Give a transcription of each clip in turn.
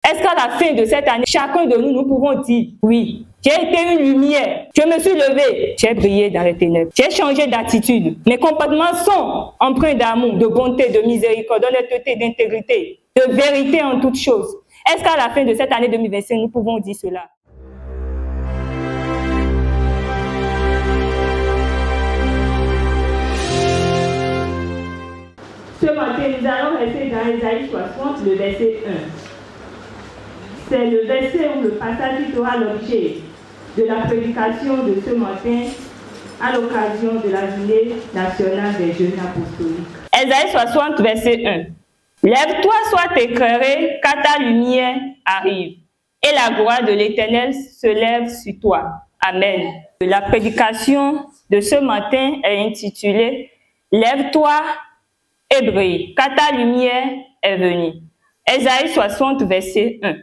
Est-ce qu'à la fin de cette année, chacun de nous pouvons dire, oui, j'ai été une lumière, je me suis levé, j'ai brillé dans les ténèbres, j'ai changé d'attitude. Mes comportements sont empreints d'amour, de bonté, de miséricorde, d'honnêteté, d'intégrité, de vérité en toutes choses. Est-ce qu'à la fin de cette année 2025, nous pouvons dire cela? Ce matin, nous allons rester dans Ésaïe 60, le verset 1. C'est le verset où le passage qui sera l'objet de la prédication de ce matin à l'occasion de la journée nationale des jeunes apostoliques. Ésaïe 60, verset 1. Lève-toi, sois éclairé, car ta lumière arrive, et la gloire de l'Éternel se lève sur toi. Amen. La prédication de ce matin est intitulée « Lève-toi et brille, car ta lumière est venue ». Ésaïe 60, verset 1.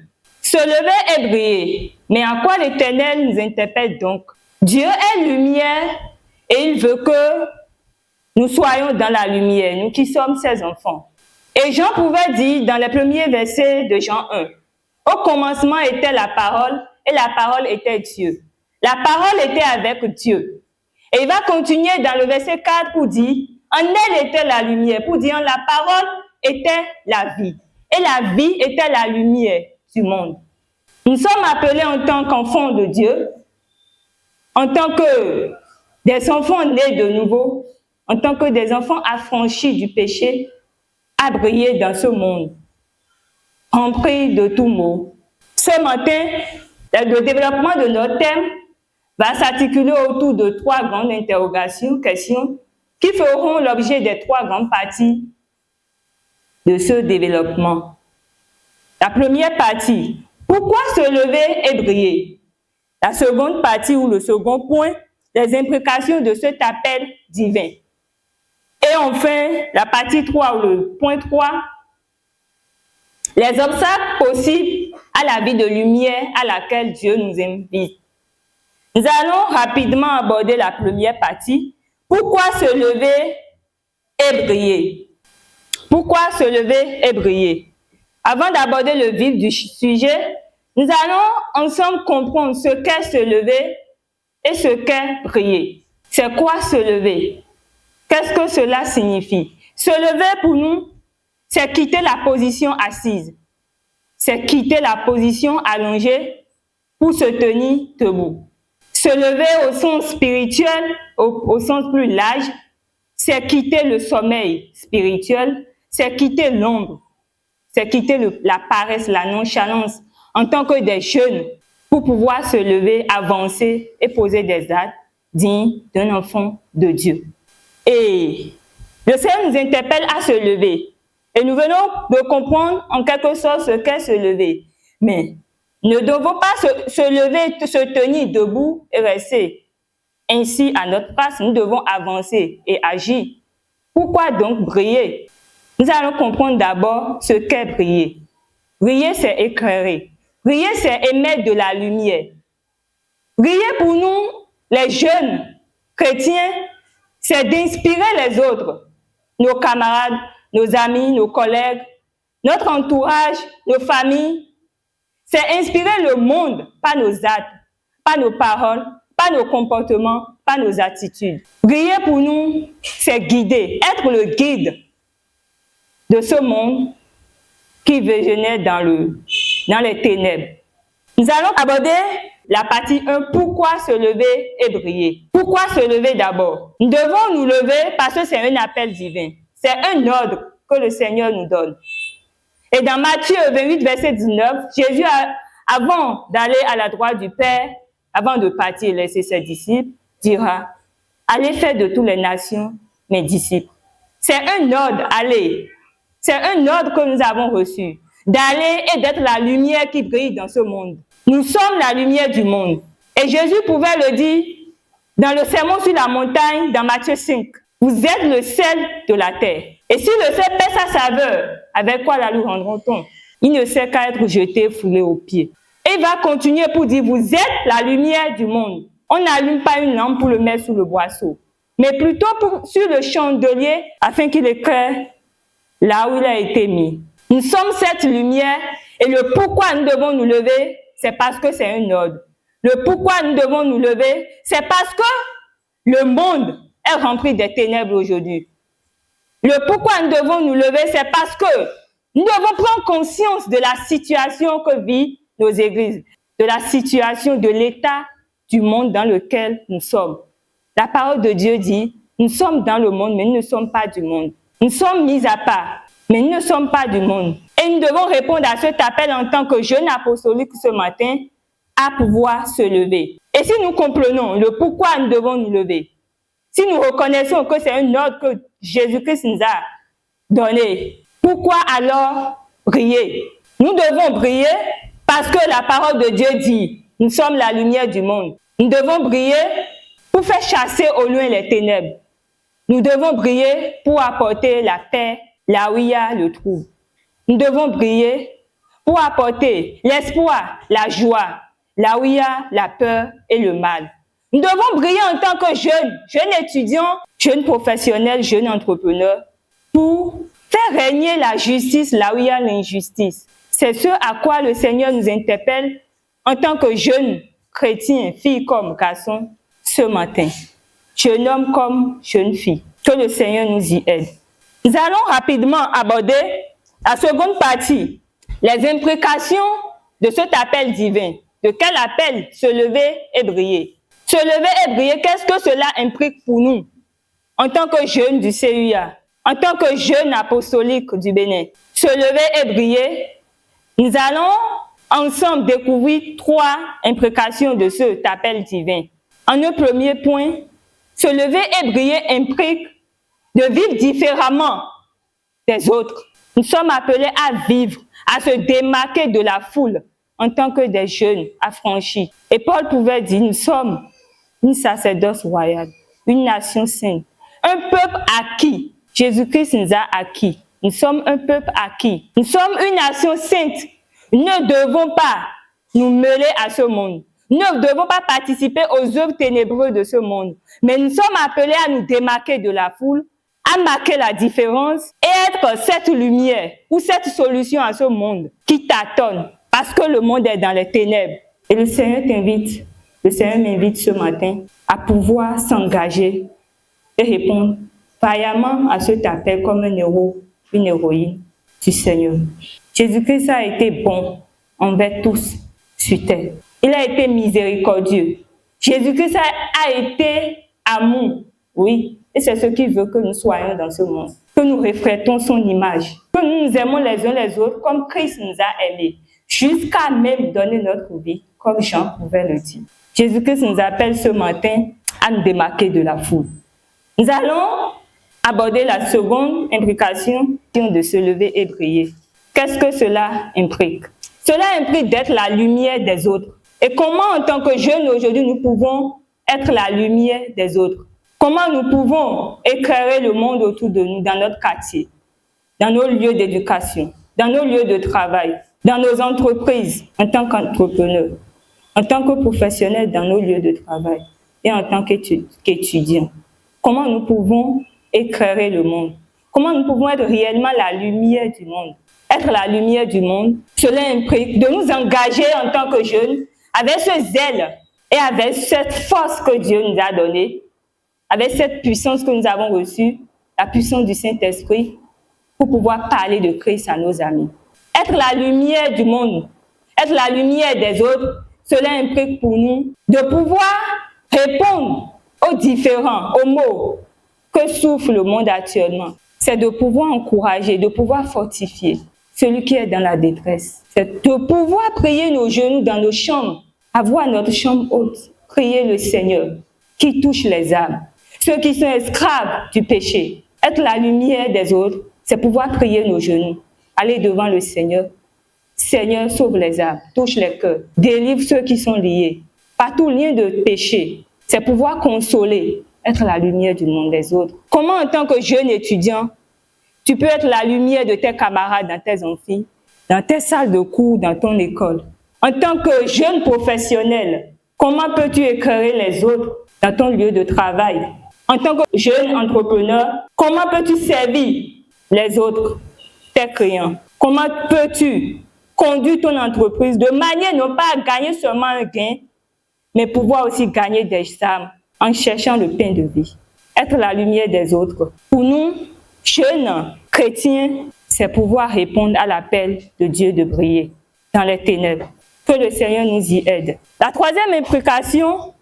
Se lever et briller. Mais en quoi l'Éternel nous interpelle donc? Dieu est lumière et il veut que nous soyons dans la lumière, nous qui sommes ses enfants. Et Jean pouvait dire dans les premiers versets de Jean 1, au commencement était la parole et la parole était Dieu. La parole était avec Dieu. Et il va continuer dans le verset 4 pour dire, en elle était la lumière, pour dire la parole était la vie. Et la vie était la lumière du monde. Nous sommes appelés en tant qu'enfants de Dieu, en tant que des enfants nés de nouveau, en tant que des enfants affranchis du péché, à briller dans ce monde, rempli de tout maux. Ce matin, le développement de notre thème va s'articuler autour de 3 grandes interrogations, questions, qui feront l'objet des 3 grandes parties de ce développement. La première partie, pourquoi se lever et briller? La seconde partie ou le second point, les implications de cet appel divin. Et enfin, la partie 3 ou le point 3, les obstacles possibles à la vie de lumière à laquelle Dieu nous invite. Nous allons rapidement aborder la première partie. Pourquoi se lever et briller? Pourquoi se lever et briller? Avant d'aborder le vif du sujet, nous allons ensemble comprendre ce qu'est se lever et ce qu'est briller. C'est quoi se lever? Qu'est-ce que cela signifie? Se lever pour nous, c'est quitter la position assise. C'est quitter la position allongée pour se tenir debout. Se lever au sens spirituel, au sens plus large, c'est quitter le sommeil spirituel, c'est quitter l'ombre, c'est quitter la paresse, la nonchalance en tant que des jeunes pour pouvoir se lever, avancer et poser des actes dignes d'un enfant de Dieu. Et le Seigneur nous interpelle à se lever. Et nous venons de comprendre en quelque sorte ce qu'est se lever. Mais ne devons pas se lever, se tenir debout et rester ainsi à notre place. Nous devons avancer et agir. Pourquoi donc briller? Nous allons comprendre d'abord ce qu'est briller. Briller, c'est éclairer. Briller, c'est émettre de la lumière. Briller pour nous, les jeunes chrétiens, c'est d'inspirer les autres, nos camarades, nos amis, nos collègues, notre entourage, nos familles. C'est inspirer le monde par nos actes, par nos paroles, par nos comportements, par nos attitudes. Briller pour nous, c'est guider, être le guide de ce monde qui végénait dans les ténèbres. Nous allons aborder la partie 1, pourquoi se lever et briller. Pourquoi se lever d'abord? Nous devons nous lever parce que c'est un appel divin. C'est un ordre que le Seigneur nous donne. Et dans Matthieu 28, verset 19, Jésus, avant d'aller à la droite du Père, avant de partir et laisser ses disciples, dira, allez faire de toutes les nations mes disciples. C'est un ordre, allez. C'est un ordre que nous avons reçu, d'aller et d'être la lumière qui brille dans ce monde. Nous sommes la lumière du monde. Et Jésus pouvait le dire dans le sermon sur la montagne, dans Matthieu 5. Vous êtes le sel de la terre. Et si le sel perd sa saveur, avec quoi la lui rendront-on? Il ne sert qu'à être jeté, foulé aux pieds. Et il va continuer pour dire, vous êtes la lumière du monde. On n'allume pas une lampe pour le mettre sous le boisseau, mais plutôt sur le chandelier, afin qu'il éclaire là où il a été mis. Nous sommes cette lumière Et le pourquoi nous devons nous lever, c'est parce que c'est un ordre. Le pourquoi nous devons nous lever, c'est parce que le monde est rempli de ténèbres aujourd'hui. Le pourquoi nous devons nous lever, c'est parce que nous devons prendre conscience de la situation que vivent nos églises, de la situation, de l'état du monde dans lequel nous sommes. La parole de Dieu dit, nous sommes dans le monde, mais nous ne sommes pas du monde. Nous sommes mis à part, mais nous ne sommes pas du monde. Et nous devons répondre à cet appel en tant que jeunes apostoliques ce matin à pouvoir se lever. Et si nous comprenons le pourquoi nous devons nous lever, si nous reconnaissons que c'est un ordre que Jésus-Christ nous a donné, pourquoi alors briller? Nous devons briller parce que la parole de Dieu dit, nous sommes la lumière du monde. Nous devons briller pour faire chasser au loin les ténèbres. Nous devons briller pour apporter la paix là où il y a le trouble. Nous devons briller pour apporter l'espoir, la joie, là où il y a la peur et le mal. Nous devons briller en tant que jeunes étudiants, jeunes professionnels, jeunes entrepreneurs, pour faire régner la justice là où il y a l'injustice. C'est ce à quoi le Seigneur nous interpelle en tant que jeunes chrétiens, filles comme garçons, ce matin. Jeune homme comme jeune fille. Que le Seigneur nous y aide. Nous allons rapidement aborder la seconde partie, les implications de cet appel divin. De quel appel? Se lever et briller. Se lever et briller, qu'est-ce que cela implique pour nous en tant que jeunes du CUA, en tant que jeunes apostoliques du Bénin? Se lever et briller, nous allons ensemble découvrir 3 implications de cet appel divin. En un premier point, se lever et briller implique de vivre différemment des autres. Nous sommes appelés à vivre, à se démarquer de la foule en tant que des jeunes affranchis. Et Paul pouvait dire, nous sommes une sacerdoce royale, une nation sainte, un peuple acquis. Jésus-Christ nous a acquis. Nous sommes un peuple acquis. Nous sommes une nation sainte. Nous ne devons pas nous mêler à ce monde. Nous ne devons pas participer aux œuvres ténébreuses de ce monde. Mais nous sommes appelés à nous démarquer de la foule, à marquer la différence et être cette lumière ou cette solution à ce monde qui tâtonne parce que le monde est dans les ténèbres. Et le Seigneur m'invite ce matin à pouvoir s'engager et répondre vaillamment à cet appel comme un héros, une héroïne du Seigneur. Jésus-Christ a été bon envers tous sur terre. Il a été miséricordieux. Jésus-Christ a été amour, oui. Et c'est ce qu'il veut que nous soyons dans ce monde. Que nous reflétons son image. Que nous nous aimons les uns les autres comme Christ nous a aimés. Jusqu'à même donner notre vie, comme Jean pouvait le dire. Jésus-Christ nous appelle ce matin à nous démarquer de la foule. Nous allons aborder la seconde implication de se lever et briller. Qu'est-ce que cela implique? Cela implique d'être la lumière des autres. Et comment, en tant que jeunes aujourd'hui, nous pouvons être la lumière des autres? Comment nous pouvons éclairer le monde autour de nous, dans notre quartier, dans nos lieux d'éducation, dans nos lieux de travail, dans nos entreprises, en tant qu'entrepreneurs, en tant que professionnels dans nos lieux de travail et en tant qu'étudiants? Comment nous pouvons éclairer le monde? Comment nous pouvons être réellement la lumière du monde? Être la lumière du monde, cela implique de nous engager en tant que jeunes avec ce zèle et avec cette force que Dieu nous a donnée, avec cette puissance que nous avons reçue, la puissance du Saint-Esprit, pour pouvoir parler de Christ à nos amis. Être la lumière du monde, être la lumière des autres, cela implique pour nous de pouvoir répondre aux différents, aux maux que souffre le monde actuellement. C'est de pouvoir encourager, de pouvoir fortifier celui qui est dans la détresse. C'est de pouvoir prier nos genoux dans nos chambres, avoir notre chambre haute, prier le Seigneur qui touche les âmes, ceux qui sont esclaves du péché. Être la lumière des autres, c'est pouvoir prier nos genoux, aller devant le Seigneur. Seigneur, sauve les âmes, touche les cœurs, délivre ceux qui sont liés. Par tout lien de péché, c'est pouvoir consoler, être la lumière du monde des autres. Comment, en tant que jeune étudiant, tu peux être la lumière de tes camarades dans tes amphis, dans tes salles de cours, dans ton école? En tant que jeune professionnel, comment peux-tu éclairer les autres dans ton lieu de travail? En tant que jeune entrepreneur, comment peux-tu servir les autres, tes clients? Comment peux-tu conduire ton entreprise de manière non pas à gagner seulement un gain, mais pouvoir aussi gagner des âmes en cherchant le pain de vie. Être la lumière des autres. Pour nous, jeunes chrétiens, c'est pouvoir répondre à l'appel de Dieu de briller dans les ténèbres. Que le Seigneur nous y aide. La troisième implication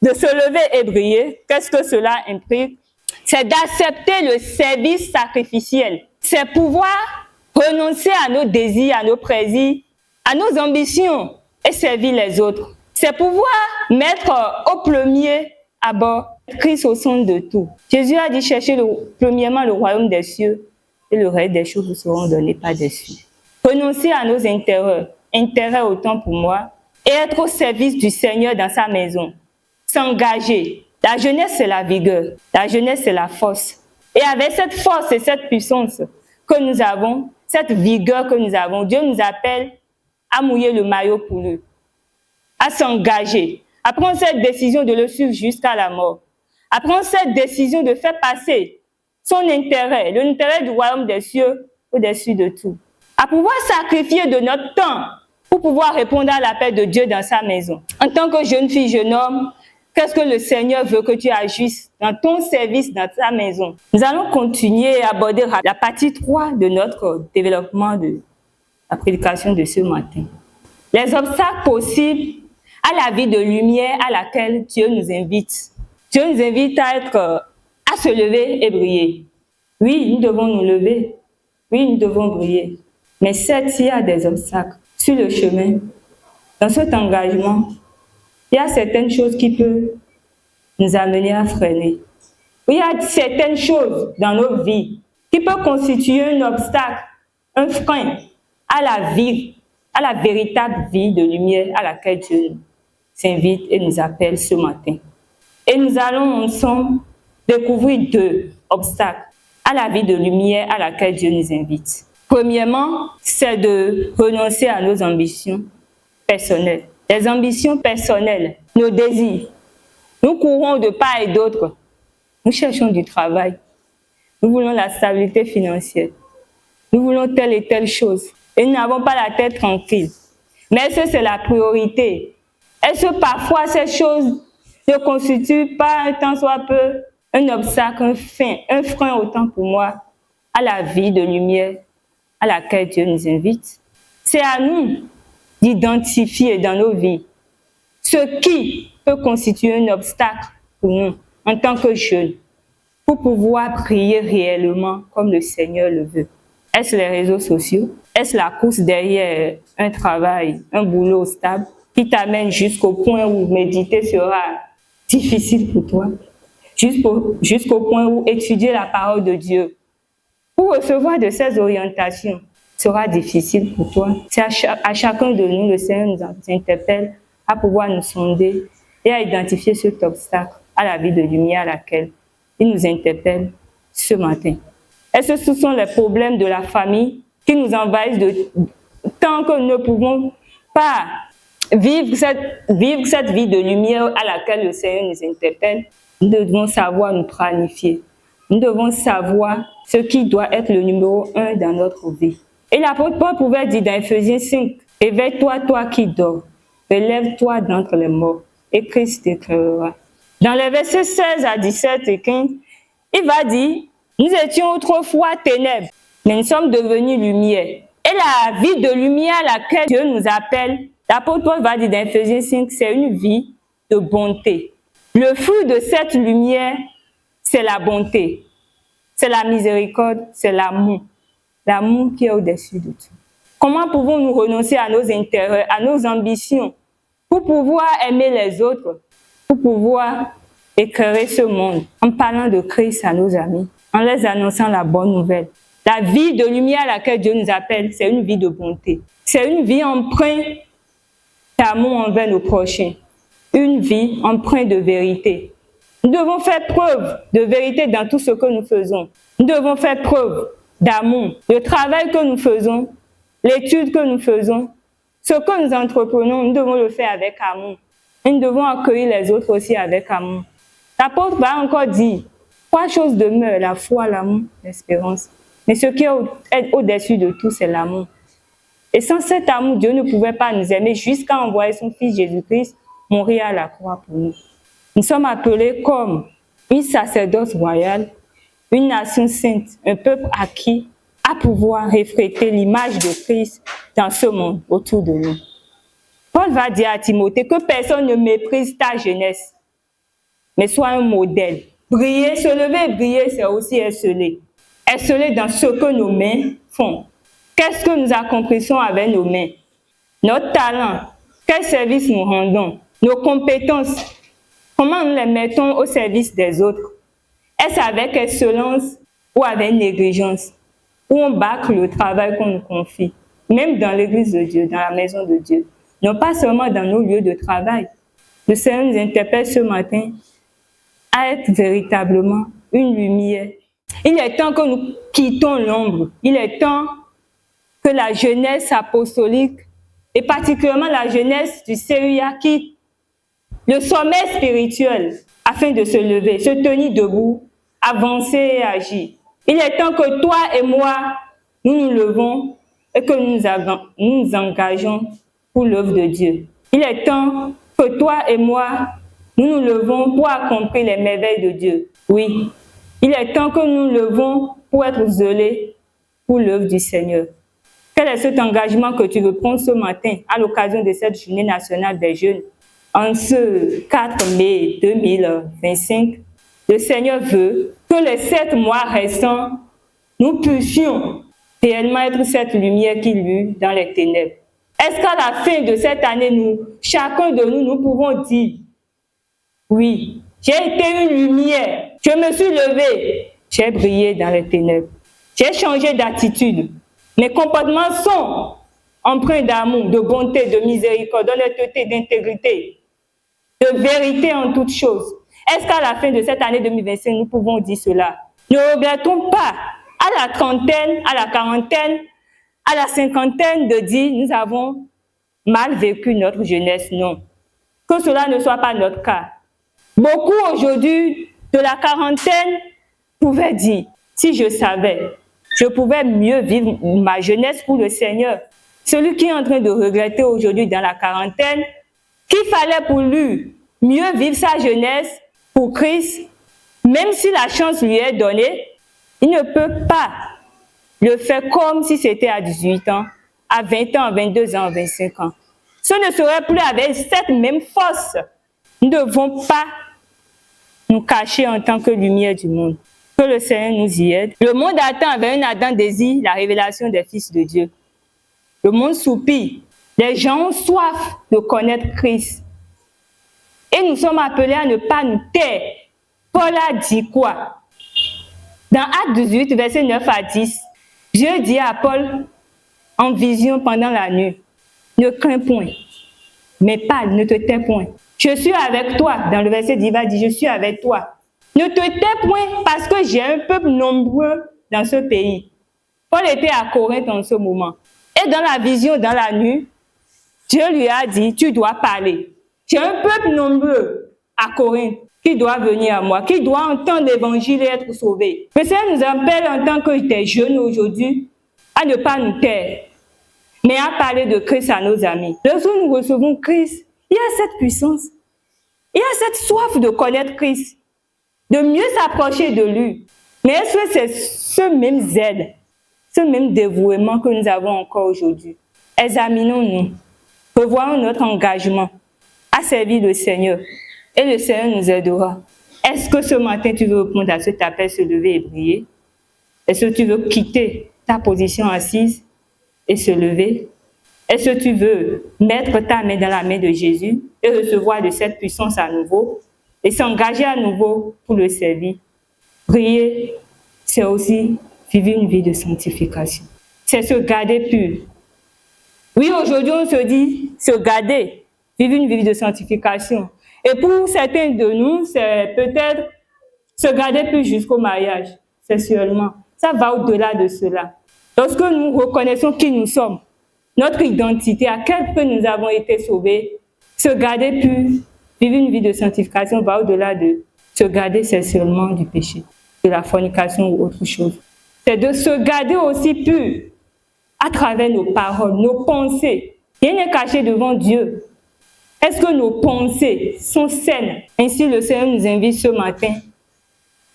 de se lever et briller, qu'est-ce que cela implique? C'est d'accepter le service sacrificiel. C'est pouvoir renoncer à nos désirs, à nos plaisirs, à nos ambitions et servir les autres. C'est pouvoir mettre au premier abord Christ au centre de tout. Jésus a dit chercher premièrement le royaume des cieux et le reste des choses vous seront données par-dessus. Renoncer à nos intérêts autant pour moi et être au service du Seigneur dans sa maison. S'engager. La jeunesse, c'est la vigueur. La jeunesse, c'est la force. Et avec cette force et cette puissance que nous avons, cette vigueur que nous avons, Dieu nous appelle à mouiller le maillot pour lui, à s'engager, à prendre cette décision de le suivre jusqu'à la mort, à prendre cette décision de faire passer son intérêt, l'intérêt du royaume des cieux au-dessus de tout, à pouvoir sacrifier de notre temps pour pouvoir répondre à l'appel de Dieu dans sa maison. En tant que jeune fille, jeune homme, qu'est-ce que le Seigneur veut que tu agisses dans ton service, dans ta maison? Nous allons continuer à aborder la partie 3 de notre développement de la prédication de ce matin. Les obstacles possibles à la vie de lumière à laquelle Dieu nous invite. Dieu nous invite à se lever et briller. Oui, nous devons nous lever. Oui, nous devons briller. Mais certes, il y a des obstacles sur le chemin. Dans cet engagement, il y a certaines choses qui peuvent nous amener à freiner. Il y a certaines choses dans nos vies qui peuvent constituer un obstacle, un frein à la vie, à la véritable vie de lumière à laquelle Dieu s'invite et nous appelle ce matin. Et nous allons ensemble découvrir 2 obstacles à la vie de lumière à laquelle Dieu nous invite. Premièrement, c'est de renoncer à nos ambitions personnelles. Les ambitions personnelles, nos désirs. Nous courons de part et d'autre. Nous cherchons du travail. Nous voulons la stabilité financière. Nous voulons telle et telle chose. Et nous n'avons pas la tête tranquille. Mais est-ce que c'est la priorité? Est-ce que parfois ces choses ne constituent pas un tant soit peu un obstacle, un frein autant pour moi à la vie de lumière à laquelle Dieu nous invite? C'est à nous d'identifier dans nos vies ce qui peut constituer un obstacle pour nous en tant que jeunes pour pouvoir prier réellement comme le Seigneur le veut. Est-ce les réseaux sociaux? Est-ce la course derrière un travail, un boulot stable qui t'amène jusqu'au point où méditer sera difficile pour toi? Jusqu'au point où étudier la parole de Dieu pour recevoir de ces orientations sera difficile pour toi. C'est à chacun de nous, le Seigneur nous interpelle à pouvoir nous sonder et à identifier cet obstacle à la vie de lumière à laquelle il nous interpelle ce matin. Est-ce que ce sont les problèmes de la famille qui nous envahissent tant que nous ne pouvons pas vivre cette vie de lumière à laquelle le Seigneur nous interpelle? Nous devons savoir nous planifier. Nous devons savoir ce qui doit être le numéro 1 dans notre vie. Et l'apôtre Paul pouvait dire dans Ephésiens 5, « Éveille-toi, toi qui dors, relève-toi d'entre les morts, et Christ t'éclairera. » Dans les versets 16 à 17 et 15, il va dire, « Nous étions autrefois ténèbres, mais nous sommes devenus lumière. » Et la vie de lumière à laquelle Dieu nous appelle, l'apôtre Paul va dire dans Ephésiens 5, c'est une vie de bonté. Le fruit de cette lumière, c'est la bonté, c'est la miséricorde, c'est l'amour. L'amour qui est au-dessus de tout. Comment pouvons-nous renoncer à nos intérêts, à nos ambitions, pour pouvoir aimer les autres, pour pouvoir éclairer ce monde, en parlant de Christ à nos amis, en les annonçant la bonne nouvelle? La vie de lumière à laquelle Dieu nous appelle, c'est une vie de bonté. C'est une vie empreinte d'amour envers nos prochains. Une vie empreinte de vérité. Nous devons faire preuve de vérité dans tout ce que nous faisons. Nous devons faire preuve d'amour. Le travail que nous faisons, l'étude que nous faisons, ce que nous entreprenons, nous devons le faire avec amour. Et nous devons accueillir les autres aussi avec amour. L'apôtre va encore dire, 3 choses demeurent, la foi, l'amour, l'espérance. Mais ce qui est au-dessus de tout, c'est l'amour. Et sans cet amour, Dieu ne pouvait pas nous aimer jusqu'à envoyer son Fils Jésus-Christ mourir à la croix pour nous. Nous sommes appelés comme une sacerdoce royale, une nation sainte, un peuple acquis à pouvoir refléter l'image de Christ dans ce monde autour de nous. Paul va dire à Timothée que personne ne méprise ta jeunesse, mais sois un modèle. Briller, se lever et briller, c'est aussi exceller. Exceller dans ce que nos mains font. Qu'est-ce que nous accomplissons avec nos mains? Notre talent, quel service nous rendons? Nos compétences, comment nous les mettons au service des autres? Est-ce avec excellence ou avec négligence? Où on bâcle le travail qu'on nous confie, même dans l'église de Dieu, dans la maison de Dieu, non pas seulement dans nos lieux de travail. Le Seigneur nous interpelle ce matin à être véritablement une lumière. Il est temps que nous quittons l'ombre. Il est temps que la jeunesse apostolique, et particulièrement la jeunesse du CUA, quitte le sommet spirituel afin de se lever, se tenir debout, avancer et agir. Il est temps que toi et moi, nous nous levons et que nous nous engageons pour l'œuvre de Dieu. Il est temps que toi et moi, nous nous levons pour accomplir les merveilles de Dieu. Oui, il est temps que nous nous levons pour être zélés pour l'œuvre du Seigneur. Quel est cet engagement que tu veux prendre ce matin à l'occasion de cette journée nationale des jeunes? En ce 4 mai 2025, le Seigneur veut que les 7 mois restants, nous puissions réellement être cette lumière qui luit dans les ténèbres. Est-ce qu'à la fin de cette année, chacun de nous, nous pouvons dire, oui, j'ai été une lumière, je me suis levé, j'ai brillé dans les ténèbres, j'ai changé d'attitude, mes comportements sont empreints d'amour, de bonté, de miséricorde, d'honnêteté, d'intégrité, de vérité en toutes choses. Est-ce qu'à la fin de cette année 2025, nous pouvons dire cela? Ne regrettons pas à la trentaine, à la quarantaine, à la cinquantaine de dire nous avons mal vécu notre jeunesse. Non. Que cela ne soit pas notre cas. Beaucoup aujourd'hui de la quarantaine pouvaient dire, si je savais, je pouvais mieux vivre ma jeunesse pour le Seigneur. Celui qui est en train de regretter aujourd'hui dans la quarantaine, qu'il fallait pour lui mieux vivre sa jeunesse pour Christ, même si la chance lui est donnée, il ne peut pas le faire comme si c'était à 18 ans, à 20 ans, à 22 ans, à 25 ans. Ce ne serait plus avec cette même force. Nous ne devons pas nous cacher en tant que lumière du monde. Que le Seigneur nous y aide. Le monde attend avec un ardent désir la révélation des fils de Dieu. Le monde soupire. Les gens ont soif de connaître Christ. Et nous sommes appelés à ne pas nous taire. Paul a dit quoi? Dans Actes 18, versets 9 à 10, Dieu dit à Paul en vision pendant la nuit, ne crains point, mais parle, ne te tais point. Je suis avec toi. Dans le verset 10, il va dire, je suis avec toi. Ne te tais point parce que j'ai un peuple nombreux dans ce pays. Paul était à Corinthe en ce moment. Et dans la vision, dans la nuit, Dieu lui a dit, tu dois parler. J'ai un peuple nombreux à Corinthe qui doit venir à moi, qui doit entendre l'évangile et être sauvé. Le Seigneur nous appelle en tant que des jeunes aujourd'hui à ne pas nous taire, mais à parler de Christ à nos amis. Lorsque nous recevons Christ, il y a cette puissance, il y a cette soif de connaître Christ, de mieux s'approcher de lui. Mais est-ce que c'est ce même zèle, ce même dévouement que nous avons encore aujourd'hui? Examinons-nous, revoyons notre engagement à servir le Seigneur et le Seigneur nous aidera. Est-ce que ce matin tu veux répondre à cet appel, se lever et prier? Est-ce que tu veux quitter ta position assise et se lever? Est-ce que tu veux mettre ta main dans la main de Jésus et recevoir de cette puissance à nouveau et s'engager à nouveau pour le servir? Prier, c'est aussi vivre une vie de sanctification. C'est se garder pur. Oui, aujourd'hui on se dit se garder, vivre une vie de sanctification. Et pour certains de nous, c'est peut-être se garder pur jusqu'au mariage, sexuellement. Ça va au-delà de cela. Lorsque nous reconnaissons qui nous sommes, notre identité, à quel point nous avons été sauvés, se garder pur, vivre une vie de sanctification va au-delà de se garder sexuellement du péché, de la fornication ou autre chose. C'est de se garder aussi pur à travers nos paroles, nos pensées. Rien n'est caché devant Dieu. Est-ce que nos pensées sont saines? Ainsi, le Seigneur nous invite ce matin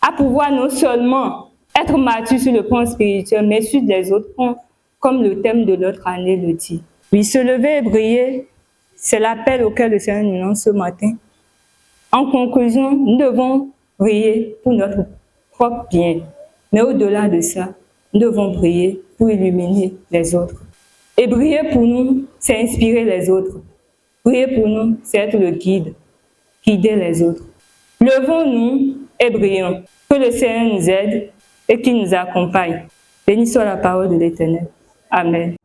à pouvoir non seulement être mature sur le plan spirituel, mais sur les autres points, comme le thème de notre année le dit. Oui, se lever et briller, c'est l'appel auquel le Seigneur nous lance ce matin. En conclusion, nous devons briller pour notre propre bien. Mais au-delà de ça, nous devons briller pour illuminer les autres. Et briller pour nous, c'est inspirer les autres. Briller pour nous, c'est être le guide, guider les autres. Levons-nous et brillons. Que le Seigneur nous aide et qu'il nous accompagne. Béni soit la parole de l'Éternel. Amen.